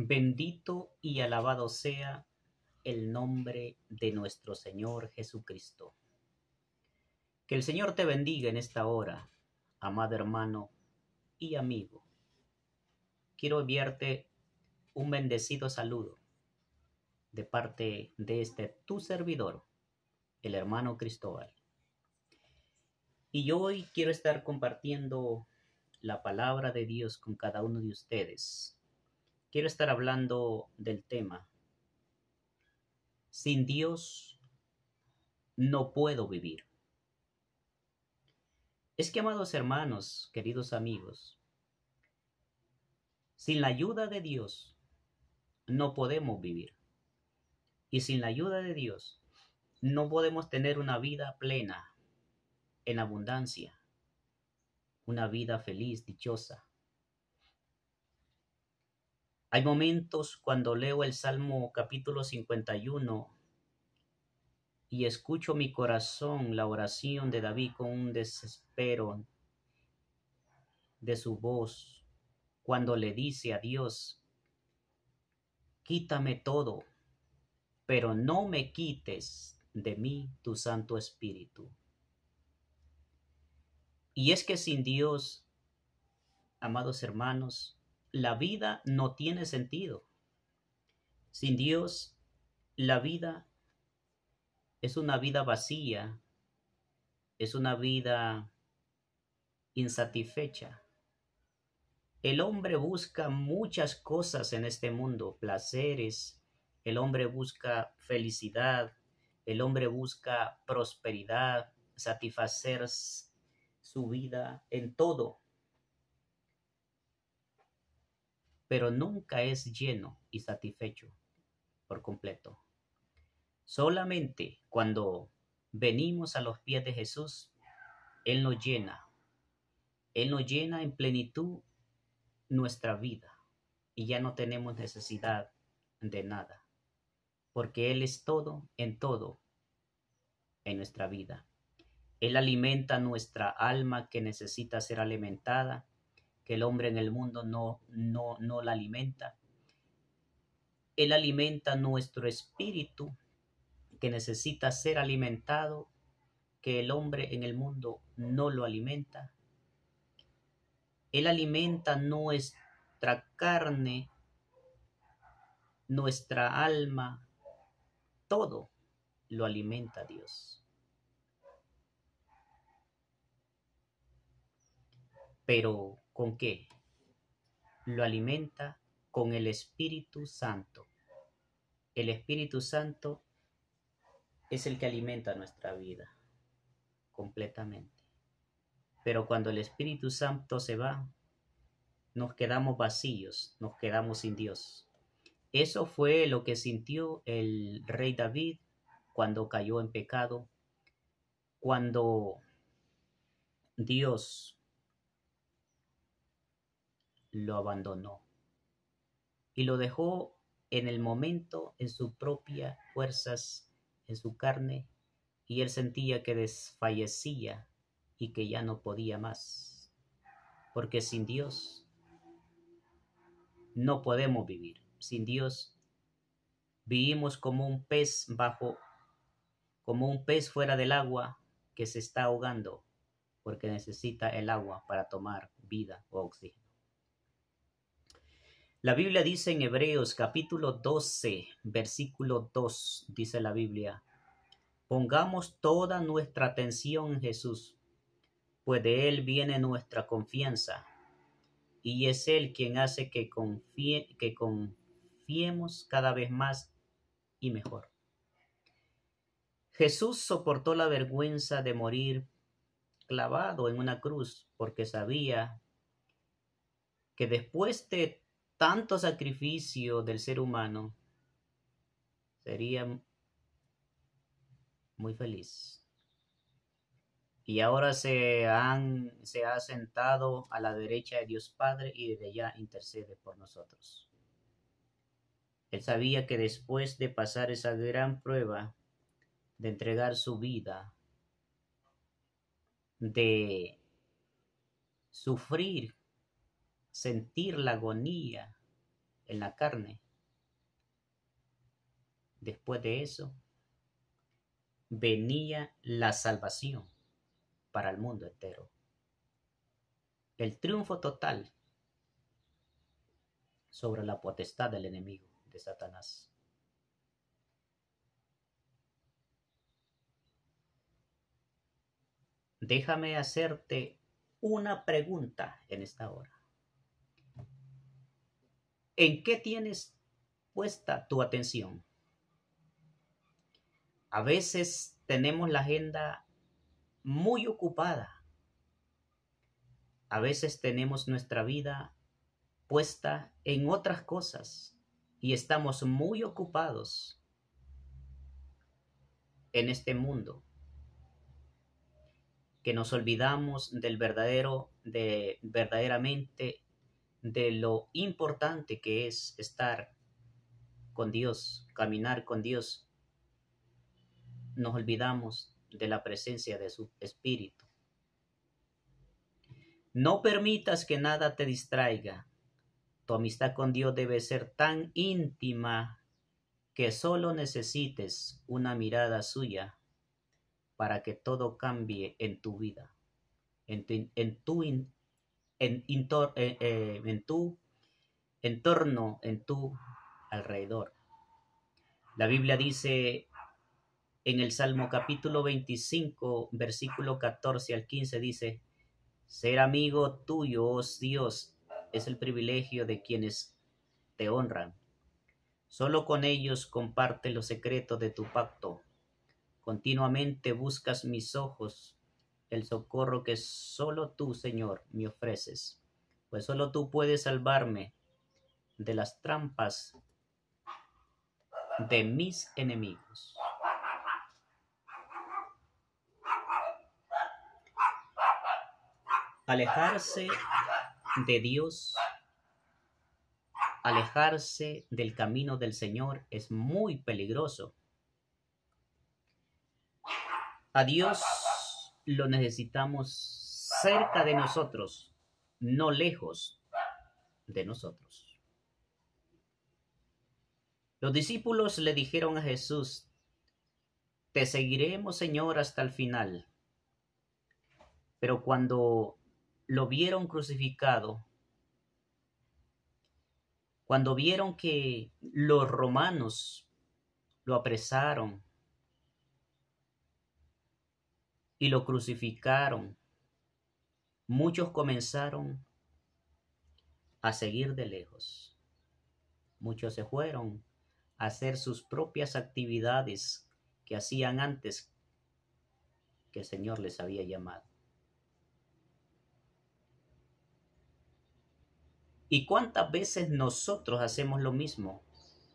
Bendito y alabado sea el nombre de nuestro Señor Jesucristo. Que el Señor te bendiga en esta hora, amado hermano y amigo. Quiero enviarte un bendecido saludo de parte de tu servidor, el hermano Cristóbal. Y hoy quiero estar compartiendo la palabra de Dios con cada uno de ustedes. Quiero estar hablando del tema: sin Dios no puedo vivir. Es que, amados hermanos, queridos amigos, sin la ayuda de Dios no podemos vivir. Y sin la ayuda de Dios no podemos tener una vida plena, en abundancia, una vida feliz, dichosa. Hay momentos cuando leo el Salmo capítulo 51 y escucho mi corazón la oración de David con un desespero de su voz cuando le dice a Dios: quítame todo, pero no me quites de mí tu Santo Espíritu. Y es que sin Dios, amados hermanos, la vida no tiene sentido. Sin Dios, la vida es una vida vacía, es una vida insatisfecha. El hombre busca muchas cosas en este mundo, placeres, el hombre busca felicidad, el hombre busca prosperidad, satisfacer su vida en todo, pero nunca es lleno y satisfecho por completo. Solamente cuando venimos a los pies de Jesús, Él nos llena en plenitud nuestra vida y ya no tenemos necesidad de nada, porque Él es todo en nuestra vida. Él alimenta nuestra alma que necesita ser alimentada, que el hombre en el mundo no la alimenta. Él alimenta nuestro espíritu que necesita ser alimentado, que el hombre en el mundo no lo alimenta. Él alimenta nuestra carne, nuestra alma, todo lo alimenta Dios. Pero ¿con qué? Lo alimenta con el Espíritu Santo. El Espíritu Santo es el que alimenta nuestra vida completamente. Pero cuando el Espíritu Santo se va, nos quedamos vacíos, nos quedamos sin Dios. Eso fue lo que sintió el rey David cuando cayó en pecado, cuando Dios lo abandonó y lo dejó en el momento en sus propias fuerzas, en su carne, y él sentía que desfallecía y que ya no podía más, porque sin Dios no podemos vivir. Sin Dios vivimos como un pez fuera del agua que se está ahogando porque necesita el agua para tomar vida o oxígeno. La Biblia dice en Hebreos capítulo 12, versículo 2, dice la Biblia: pongamos toda nuestra atención en Jesús, pues de Él viene nuestra confianza, y es Él quien hace que confiemos cada vez más y mejor. Jesús soportó la vergüenza de morir clavado en una cruz porque sabía que después de tanto sacrificio del ser humano sería muy feliz. Y ahora se ha sentado a la derecha de Dios Padre y desde allá intercede por nosotros. Él sabía que después de pasar esa gran prueba, de entregar su vida, de sufrir, sentir la agonía en la carne. Después de eso, venía la salvación para el mundo entero. El triunfo total sobre la potestad del enemigo, de Satanás. Déjame hacerte una pregunta en esta hora. ¿En qué tienes puesta tu atención? A veces tenemos la agenda muy ocupada. A veces tenemos nuestra vida puesta en otras cosas y estamos muy ocupados en este mundo, que nos olvidamos verdaderamente de lo importante que es estar con Dios, caminar con Dios. Nos olvidamos de la presencia de su Espíritu. No permitas que nada te distraiga. Tu amistad con Dios debe ser tan íntima que solo necesites una mirada suya para que todo cambie en tu vida, en tu entorno, en tu alrededor. La Biblia dice en el Salmo capítulo 25, versículo 14 al 15, dice: ser amigo tuyo, oh Dios, es el privilegio de quienes te honran. Solo con ellos comparte los secretos de tu pacto. Continuamente buscas mis ojos, el socorro que solo tú, Señor, me ofreces, pues solo tú puedes salvarme de las trampas de mis enemigos. Alejarse de Dios, alejarse del camino del Señor es muy peligroso. A Dios lo necesitamos cerca de nosotros, no lejos de nosotros. Los discípulos le dijeron a Jesús: te seguiremos, Señor, hasta el final. Pero cuando lo vieron crucificado, cuando vieron que los romanos lo apresaron y lo crucificaron, muchos comenzaron a seguir de lejos. Muchos se fueron a hacer sus propias actividades que hacían antes que el Señor les había llamado. ¿Y cuántas veces nosotros hacemos lo mismo?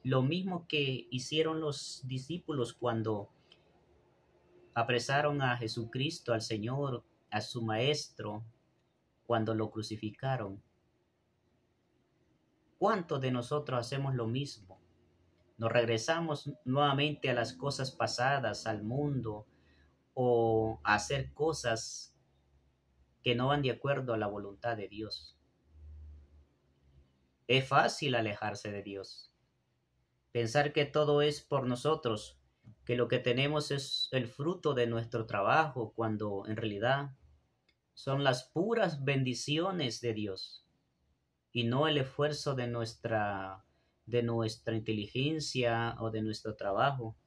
Lo mismo que hicieron los discípulos cuando apresaron a Jesucristo, al Señor, a su Maestro, cuando lo crucificaron. ¿Cuántos de nosotros hacemos lo mismo? Nos regresamos nuevamente a las cosas pasadas, al mundo, o a hacer cosas que no van de acuerdo a la voluntad de Dios. Es fácil alejarse de Dios. Pensar que todo es por nosotros, que lo que tenemos es el fruto de nuestro trabajo, cuando en realidad son las puras bendiciones de Dios y no el esfuerzo de nuestra inteligencia o de nuestro trabajo.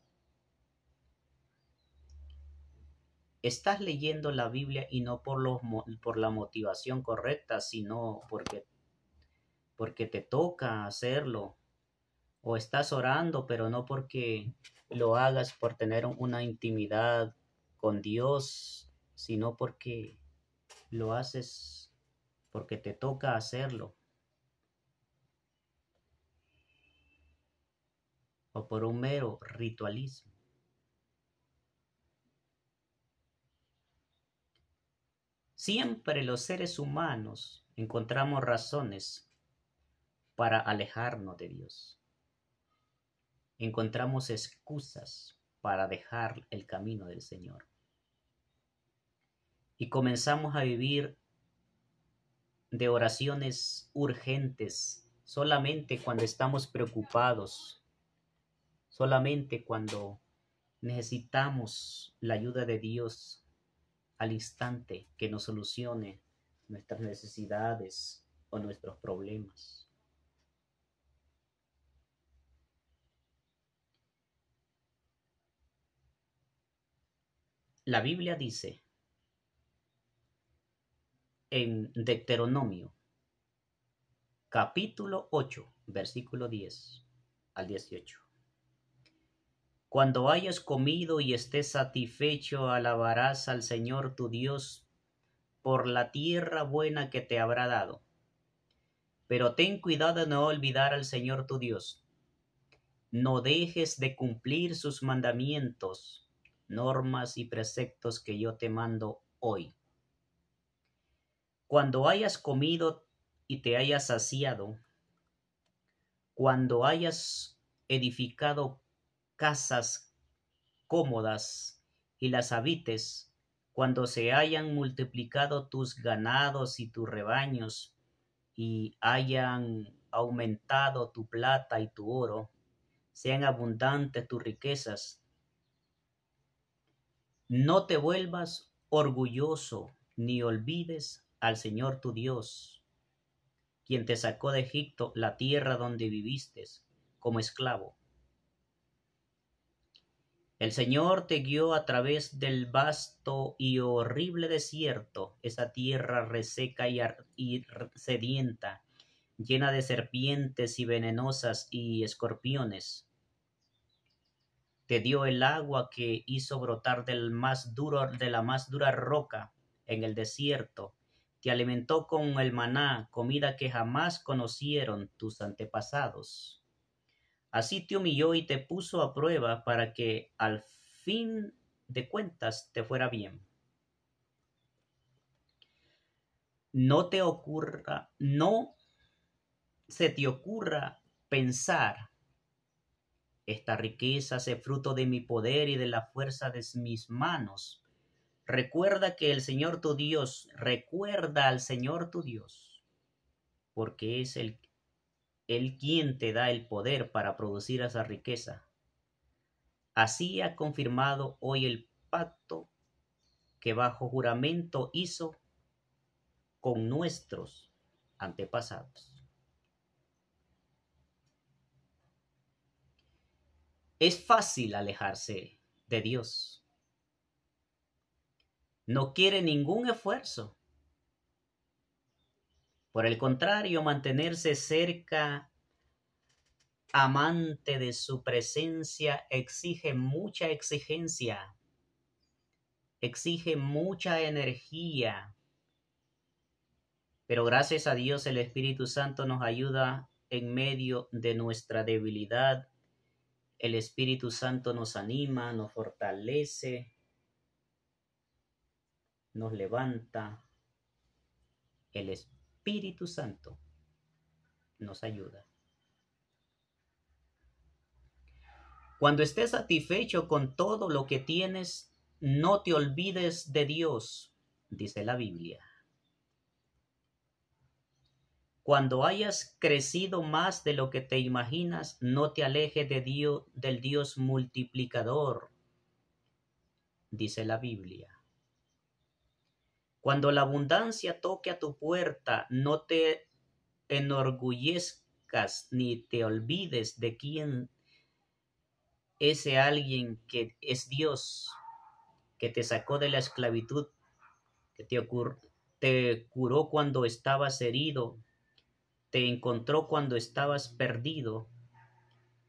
Estás leyendo la Biblia y no por la motivación correcta, sino porque te toca hacerlo. O estás orando, pero no porque lo hagas por tener una intimidad con Dios, sino porque lo haces porque te toca hacerlo. O por un mero ritualismo. Siempre los seres humanos encontramos razones para alejarnos de Dios. Encontramos excusas para dejar el camino del Señor. Y comenzamos a vivir de oraciones urgentes solamente cuando estamos preocupados, solamente cuando necesitamos la ayuda de Dios al instante que nos solucione nuestras necesidades o nuestros problemas. La Biblia dice en Deuteronomio, capítulo 8, versículo 10 al 18. Cuando hayas comido y estés satisfecho, alabarás al Señor tu Dios por la tierra buena que te habrá dado. Pero ten cuidado de no olvidar al Señor tu Dios. No dejes de cumplir sus mandamientos, normas y preceptos que yo te mando hoy. Cuando hayas comido y te hayas saciado, cuando hayas edificado casas cómodas y las habites, cuando se hayan multiplicado tus ganados y tus rebaños y hayan aumentado tu plata y tu oro, sean abundantes tus riquezas, no te vuelvas orgulloso ni olvides al Señor tu Dios, quien te sacó de Egipto, la tierra donde viviste como esclavo. El Señor te guió a través del vasto y horrible desierto, esa tierra reseca y sedienta, llena de serpientes y venenosas y escorpiones. Te dio el agua que hizo brotar de la más dura roca en el desierto. Te alimentó con el maná, comida que jamás conocieron tus antepasados. Así te humilló y te puso a prueba para que al fin de cuentas te fuera bien. No se te ocurra pensar: esta riqueza es fruto de mi poder y de la fuerza de mis manos. Recuerda al Señor tu Dios, porque es Él quien te da el poder para producir esa riqueza. Así ha confirmado hoy el pacto que bajo juramento hizo con nuestros antepasados. Es fácil alejarse de Dios. No quiere ningún esfuerzo. Por el contrario, mantenerse cerca, amante de su presencia, exige mucha exigencia, exige mucha energía. Pero gracias a Dios el Espíritu Santo nos ayuda en medio de nuestra debilidad. El Espíritu Santo nos anima, nos fortalece, nos levanta. El Espíritu Santo nos ayuda. Cuando estés satisfecho con todo lo que tienes, no te olvides de Dios, dice la Biblia. Cuando hayas crecido más de lo que te imaginas, no te alejes de Dios, del Dios multiplicador, dice la Biblia. Cuando la abundancia toque a tu puerta, no te enorgullezcas ni te olvides de quién ese alguien que es Dios, que te sacó de la esclavitud, que te curó cuando estabas herido, te encontró cuando estabas perdido.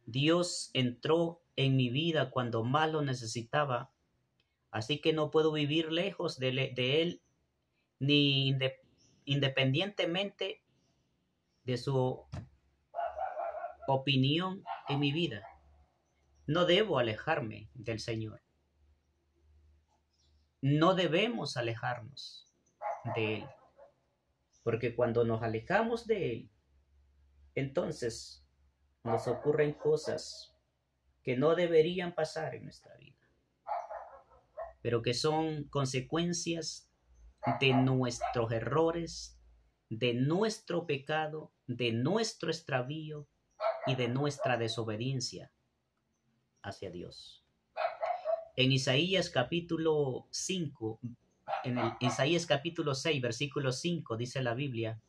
Dios entró en mi vida cuando más lo necesitaba, así que no puedo vivir lejos de Él, ni independientemente de su opinión en mi vida. No debo alejarme del Señor. No debemos alejarnos de Él, porque cuando nos alejamos de Él, entonces nos ocurren cosas que no deberían pasar en nuestra vida, pero que son consecuencias de nuestros errores, de nuestro pecado, de nuestro extravío y de nuestra desobediencia hacia Dios. En Isaías capítulo 5, en el Isaías capítulo 6, versículo 5, dice la Biblia: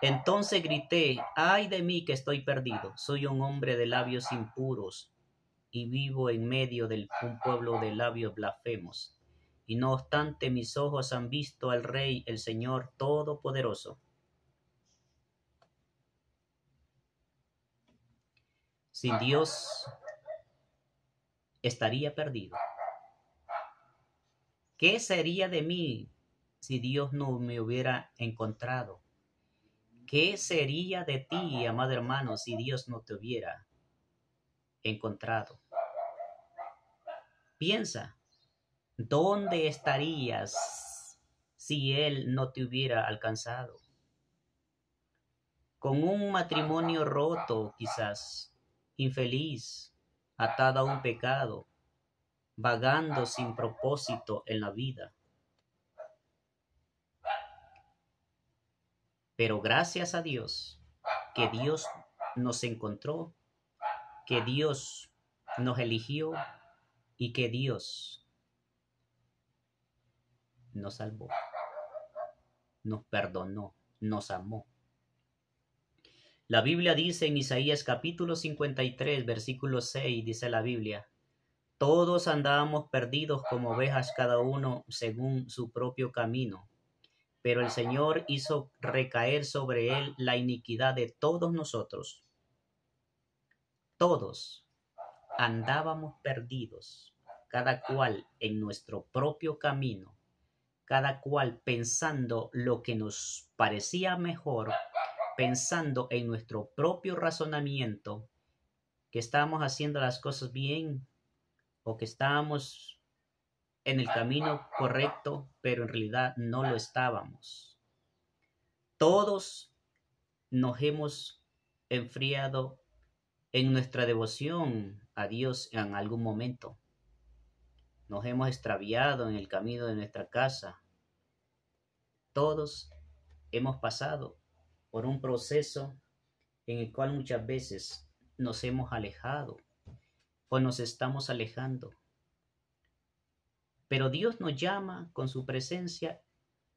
entonces grité, ay de mí que estoy perdido, soy un hombre de labios impuros y vivo en medio de un pueblo de labios blasfemos. Y no obstante mis ojos han visto al Rey, el Señor Todopoderoso. Sin Dios estaría perdido. ¿Qué sería de mí si Dios no me hubiera encontrado? ¿Qué sería de ti, amado hermano, si Dios no te hubiera encontrado? Piensa, ¿dónde estarías si Él no te hubiera alcanzado? Con un matrimonio roto, quizás, infeliz, atado a un pecado, vagando sin propósito en la vida. Pero gracias a Dios, que Dios nos encontró, que Dios nos eligió y que Dios nos salvó, nos perdonó, nos amó. La Biblia dice en Isaías capítulo 53, versículo 6, dice la Biblia: todos andábamos perdidos como ovejas, cada uno según su propio camino. Pero el Señor hizo recaer sobre él la iniquidad de todos nosotros. Todos andábamos perdidos, cada cual en nuestro propio camino, cada cual pensando lo que nos parecía mejor, pensando en nuestro propio razonamiento, que estábamos haciendo las cosas bien o que estábamos en el camino correcto, pero en realidad no lo estábamos. Todos nos hemos enfriado en nuestra devoción a Dios en algún momento. Nos hemos extraviado en el camino de nuestra casa. Todos hemos pasado por un proceso en el cual muchas veces nos hemos alejado o nos estamos alejando. Pero Dios nos llama con su presencia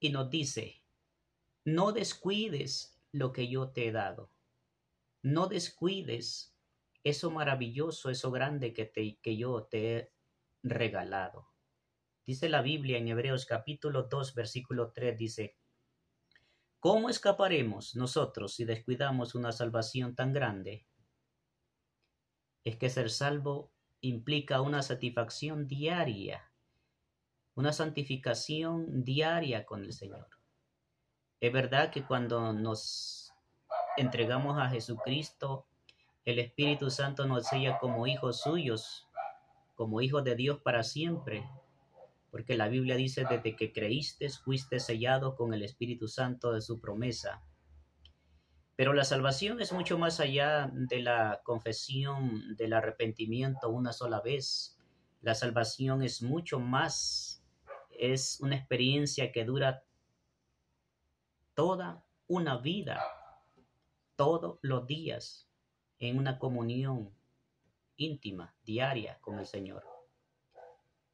y nos dice: no descuides lo que yo te he dado. No descuides eso maravilloso, eso grande que yo te he regalado. Dice la Biblia en Hebreos capítulo 2, versículo 3, dice: ¿cómo escaparemos nosotros si descuidamos una salvación tan grande? Es que ser salvo implica una satisfacción diaria, una santificación diaria con el Señor. Es verdad que cuando nos entregamos a Jesucristo, el Espíritu Santo nos sella como hijos suyos, como hijos de Dios para siempre, porque la Biblia dice: desde que creíste, fuiste sellado con el Espíritu Santo de su promesa. Pero la salvación es mucho más allá de la confesión, del arrepentimiento una sola vez. La salvación es mucho más, es una experiencia que dura toda una vida, todos los días, en una comunión íntima, diaria con el Señor.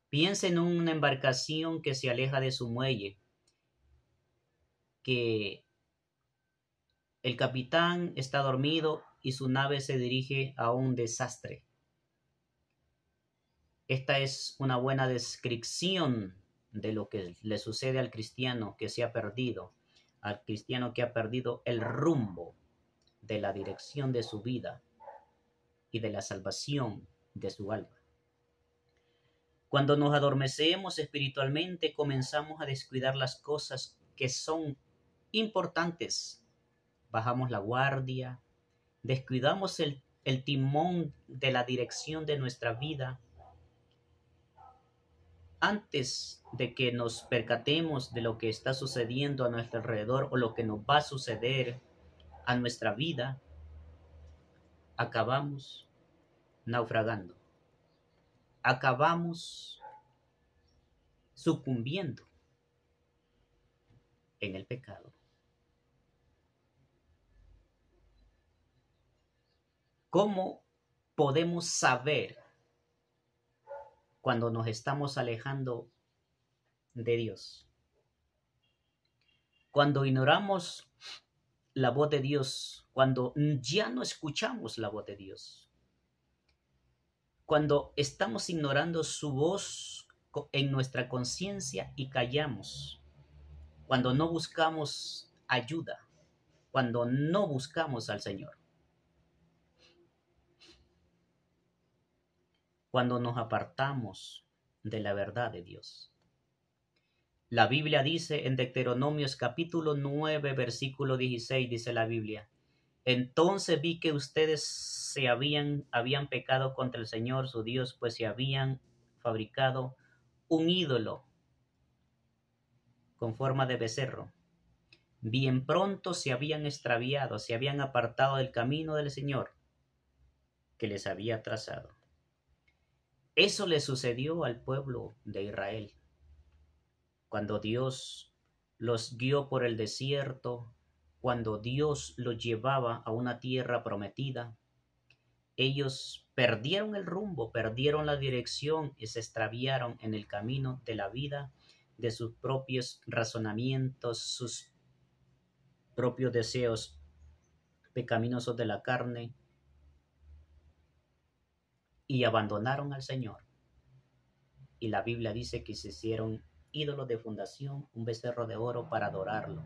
Piensa en una embarcación que se aleja de su muelle, que el capitán está dormido y su nave se dirige a un desastre. Esta es una buena descripción de lo que le sucede al cristiano que se ha perdido, al cristiano que ha perdido el rumbo de la dirección de su vida y de la salvación de su alma. Cuando nos adormecemos espiritualmente, comenzamos a descuidar las cosas que son importantes. Bajamos la guardia, descuidamos el timón de la dirección de nuestra vida. Antes de que nos percatemos de lo que está sucediendo a nuestro alrededor o lo que nos va a suceder a nuestra vida, acabamos naufragando. Acabamos sucumbiendo en el pecado. ¿Cómo podemos saber cuando nos estamos alejando de Dios? Cuando ignoramos la voz de Dios, cuando ya no escuchamos la voz de Dios, cuando estamos ignorando su voz en nuestra conciencia y callamos, cuando no buscamos ayuda, cuando no buscamos al Señor, cuando nos apartamos de la verdad de Dios. La Biblia dice en Deuteronomios capítulo 9, versículo 16, dice la Biblia: entonces vi que ustedes habían pecado contra el Señor su Dios, pues se habían fabricado un ídolo con forma de becerro. Bien pronto se habían extraviado, se habían apartado del camino del Señor que les había trazado. Eso le sucedió al pueblo de Israel. Cuando Dios los guió por el desierto, cuando Dios los llevaba a una tierra prometida, ellos perdieron el rumbo, perdieron la dirección y se extraviaron en el camino de la vida, de sus propios razonamientos, sus propios deseos pecaminosos de la carne, y abandonaron al Señor. Y la Biblia dice que se hicieron ídolos de fundación, un becerro de oro para adorarlo,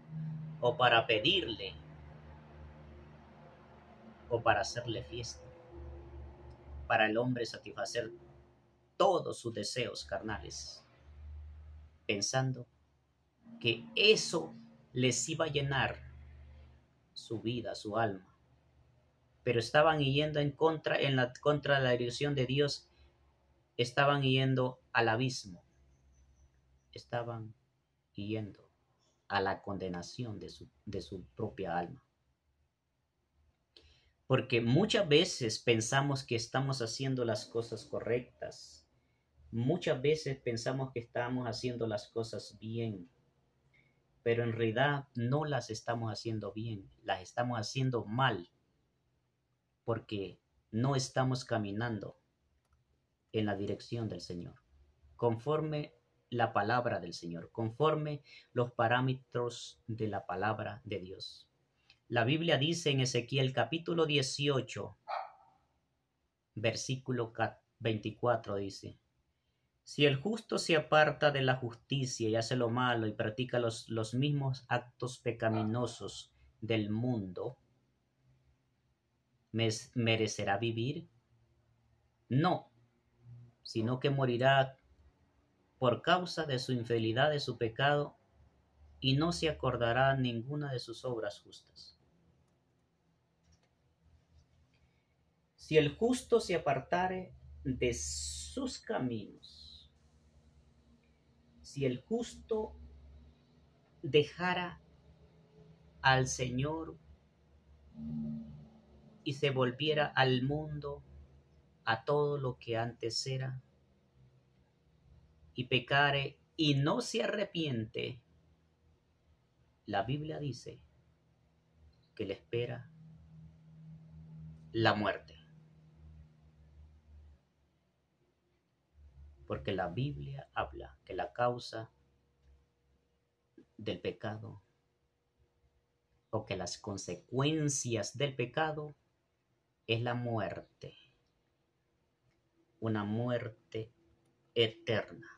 o para pedirle, o para hacerle fiesta, para el hombre satisfacer todos sus deseos carnales, pensando que eso les iba a llenar su vida, su alma. Pero estaban yendo contra de la dirección de Dios, estaban yendo al abismo, estaban yendo a la condenación de su propia alma. Porque muchas veces pensamos que estamos haciendo las cosas correctas, muchas veces pensamos que estamos haciendo las cosas bien, pero en realidad no las estamos haciendo bien, las estamos haciendo mal, porque no estamos caminando en la dirección del Señor, conforme la palabra del Señor, conforme los parámetros de la palabra de Dios. La Biblia dice en Ezequiel capítulo 18, versículo 24, dice: si el justo se aparta de la justicia y hace lo malo y practica los mismos actos pecaminosos del mundo, ¿merecerá vivir? No, sino que morirá por causa de su infidelidad, de su pecado, y no se acordará ninguna de sus obras justas. Si el justo se apartare de sus caminos, si el justo dejara al Señor y se volviera al mundo, a todo lo que antes era, y pecare y no se arrepiente, la Biblia dice que le espera la muerte. Porque la Biblia habla que la causa del pecado, o que las consecuencias del pecado, es la muerte, una muerte eterna.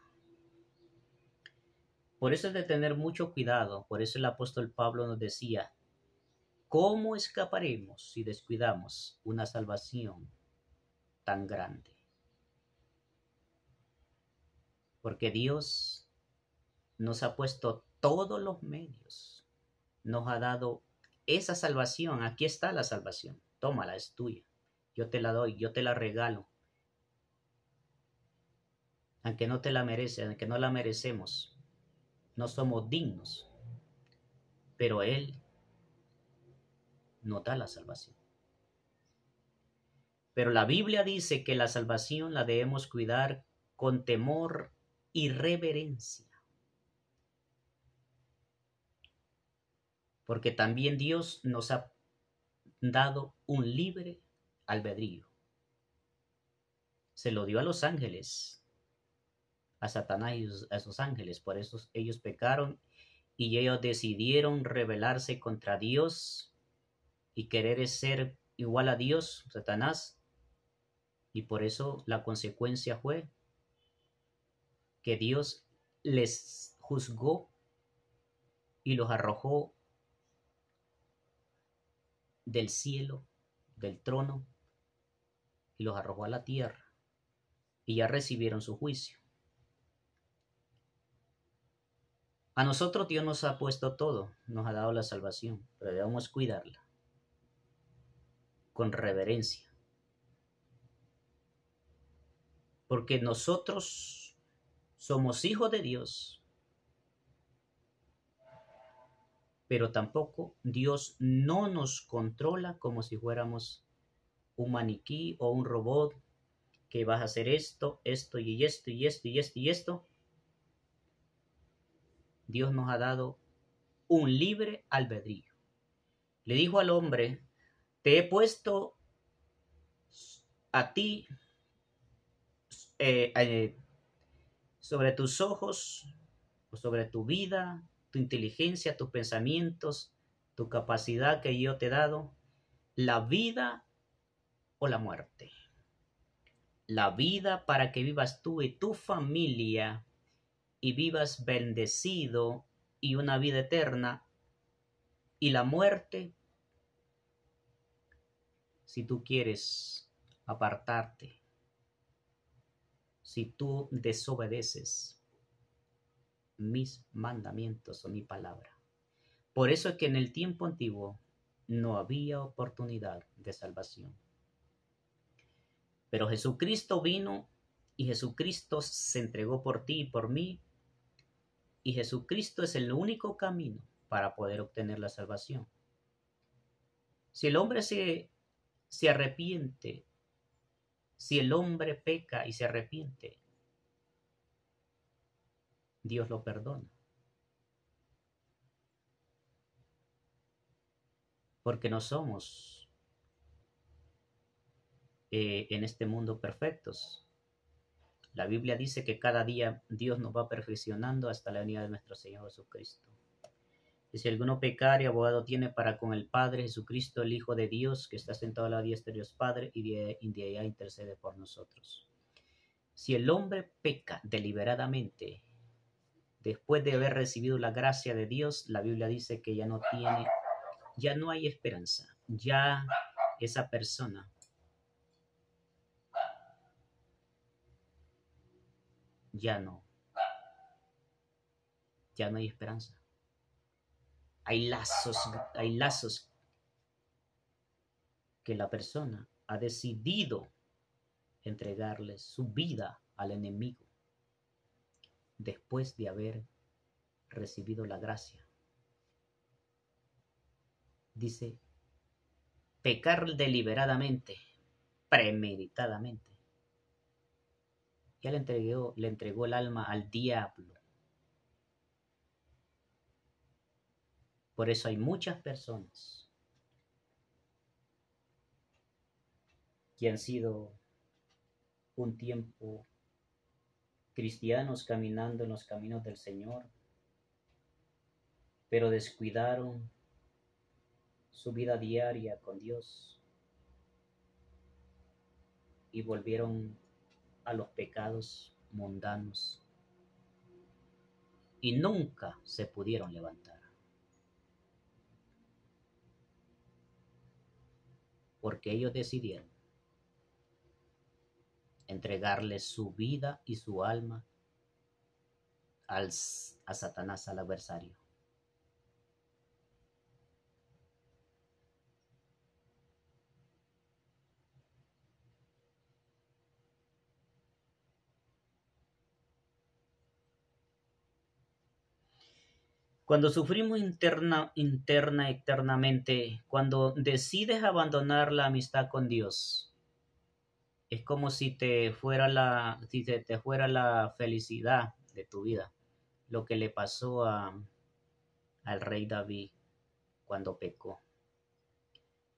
Por eso es de tener mucho cuidado. Por eso el apóstol Pablo nos decía: ¿cómo escaparemos si descuidamos una salvación tan grande? Porque Dios nos ha puesto todos los medios, nos ha dado esa salvación. Aquí está la salvación, tómala, es tuya, yo te la doy, yo te la regalo, aunque no te la mereces, aunque no la merecemos, no somos dignos, pero Él nos da la salvación. Pero la Biblia dice que la salvación la debemos cuidar con temor y reverencia, porque también Dios nos ha dado un libre albedrío. Se lo dio a los ángeles, a Satanás y a sus ángeles. Por eso ellos pecaron y ellos decidieron rebelarse contra Dios y querer ser igual a Dios, Satanás. Y por eso la consecuencia fue que Dios les juzgó y los arrojó del cielo, del trono, y los arrojó a la tierra. Y ya recibieron su juicio. A nosotros Dios nos ha puesto todo, nos ha dado la salvación, pero debemos cuidarla con reverencia. Porque nosotros somos hijos de Dios, pero tampoco Dios no nos controla como si fuéramos un maniquí o un robot que vas a hacer esto, esto y esto y esto y esto y esto. Dios nos ha dado un libre albedrío. Le dijo al hombre, te he puesto a ti sobre tus ojos, sobre tu vida, tu inteligencia, tus pensamientos, tu capacidad que yo te he dado, la vida o la muerte. La vida para que vivas tú y tu familia y vivas bendecido y una vida eterna, y la muerte si tú quieres apartarte, si tú desobedeces mis mandamientos o mi palabra. Por eso es que en el tiempo antiguo no había oportunidad de salvación. Pero Jesucristo vino y Jesucristo se entregó por ti y por mí, y Jesucristo es el único camino para poder obtener la salvación. Si el hombre se arrepiente, si el hombre peca y se arrepiente, Dios lo perdona. Porque no somos en este mundo perfectos. La Biblia dice que cada día Dios nos va perfeccionando hasta la venida de nuestro Señor Jesucristo. Y si alguno pecare, abogado tiene para con el Padre, Jesucristo, el Hijo de Dios, que está sentado a la diestra de Dios Padre, y de allá intercede por nosotros. Si el hombre peca deliberadamente, después de haber recibido la gracia de Dios, la Biblia dice que ya no hay esperanza. Ya esa persona ya no hay esperanza. Hay lazos que la persona ha decidido entregarle su vida al enemigo después de haber recibido la gracia. Dice, pecar deliberadamente, premeditadamente. Ya le entregó el alma al diablo. Por eso hay muchas personas que han sido un tiempo cristianos caminando en los caminos del Señor, pero descuidaron su vida diaria con Dios y volvieron a los pecados mundanos y nunca se pudieron levantar. Porque ellos decidieron entregarle su vida y su alma a Satanás, al adversario. Cuando sufrimos eternamente, cuando decides abandonar la amistad con Dios, es como si te fuera la felicidad de tu vida. Lo que le pasó al rey David cuando pecó.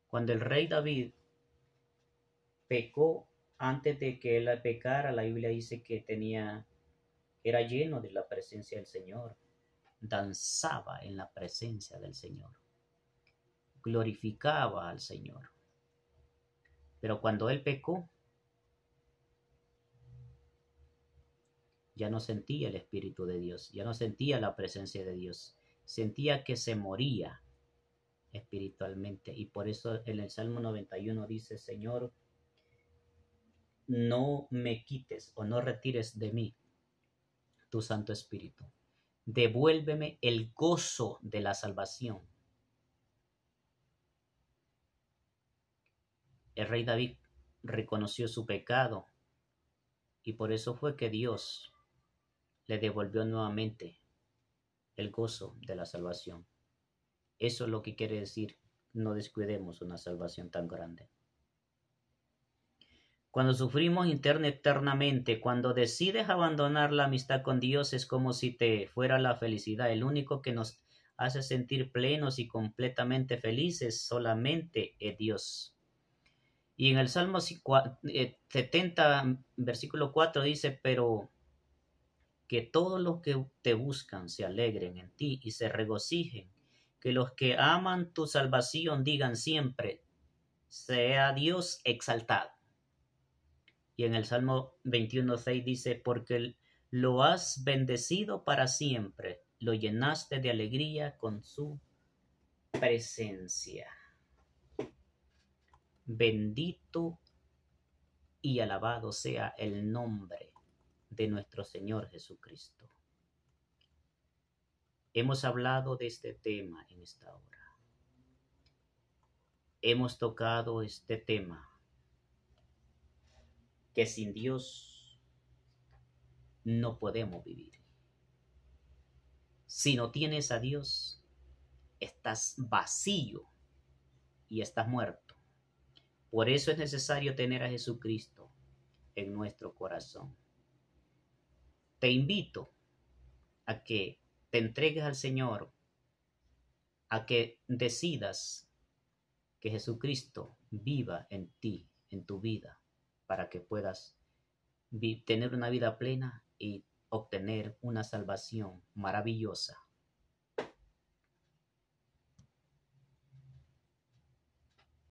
Cuando el rey David pecó, antes de que él pecara, la Biblia dice que era lleno de la presencia del Señor, danzaba en la presencia del Señor, glorificaba al Señor. Pero cuando él pecó, ya no sentía el Espíritu de Dios, ya no sentía la presencia de Dios, sentía que se moría espiritualmente. Y por eso en el Salmo 91 dice: Señor, no me quites o no retires de mí tu Santo Espíritu. Devuélveme el gozo de la salvación. El rey David reconoció su pecado y por eso fue que Dios le devolvió nuevamente el gozo de la salvación. Eso es lo que quiere decir: no descuidemos una salvación tan grande. Cuando sufrimos eternamente, cuando decides abandonar la amistad con Dios, es como si te fuera la felicidad. El único que nos hace sentir plenos y completamente felices solamente es Dios. Y en el Salmo 70, versículo 4 dice: pero que todos los que te buscan se alegren en ti y se regocijen, que los que aman tu salvación digan siempre: sea Dios exaltado. Y en el Salmo 21:6 dice: porque lo has bendecido para siempre, lo llenaste de alegría con su presencia. Bendito y alabado sea el nombre de nuestro Señor Jesucristo. Hemos hablado de este tema en esta hora. Hemos tocado este tema, que sin Dios no podemos vivir. Si no tienes a Dios, estás vacío y estás muerto. Por eso es necesario tener a Jesucristo en nuestro corazón. Te invito a que te entregues al Señor, a que decidas que Jesucristo viva en ti, en tu vida, para que puedas tener una vida plena y obtener una salvación maravillosa